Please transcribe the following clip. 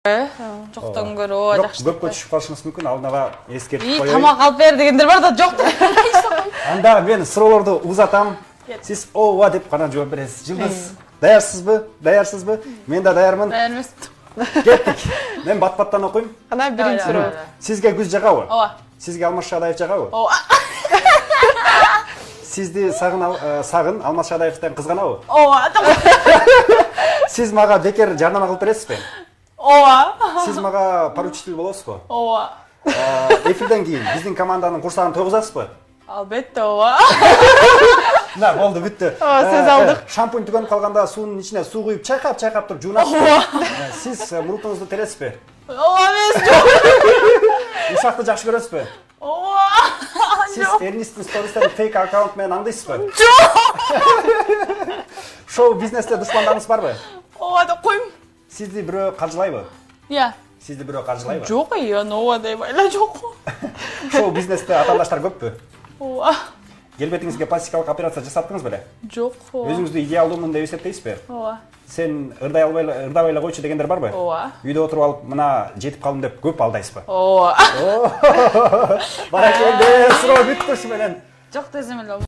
Жоқтан көрі, о, жақсы. Көпке түшіп қалышыңыз мүмкін, алдынаға ескертіп қойайын. Тамақ алып бер дегендер бар да, жоқ. Анда мен сұрауларды ұзатам. Сіз ова деп қана жауап бересіз. Жылдыз, даярсыз бы? Мен де даярмын. Даярмыз. Кеттік. Мен бат-баттан оқойм. Қана бірінші сұрау. Сізге күз жағауы? Ова. Сізге Алмас Шадаев жағауы? Ова. Сізді сағын Алмас Шадаевтен қызғанауы? Ова. Сіз маға бекер жарнама қылып бересіз бе? Ова. Сіз маға поручитель боласыз ба? Ова. Эфирден кейін біздің команданың құрсағын тойғызасыз ба? Албетте, ова. На, болды, бүтті. Сөз алдық. Шампунь түгеніп қалғанда суының ішіне су құйып, чайқап тұрып жуынасыз. Сіз мұртыңызды тересіз бе? Ова, мен жоқ. Ұшақты жақсы көресіз бе? Ова. Сіз Эрнисттің стористен фейк аккаунтмен аңдайсыз ба? Жоқ. Шоу бизнесте дұшпандарыңыз бар ба? Ова, да қойм. Сізді біреу қаржылай ба? Я. Сізді біреу қаржылай ба? Жоқ, ова деп айла жоқ. Шоу бизнесте аталдаштар көп пе? Ова. Келбетіңізге пластикалық операция жасаттыңыз бе? Жоқ. Өзіңізді идеалдымын деп есептейсіз бе? Ова. Сен ырдабайлы қойшы дегендер бар ба? Ова. Үйде отырып алып, мына жетіп қалдым деп көп алдайсыз ба? Ова. Баракелде, сұрау бүтті шыменен. Жоқ, тезімел.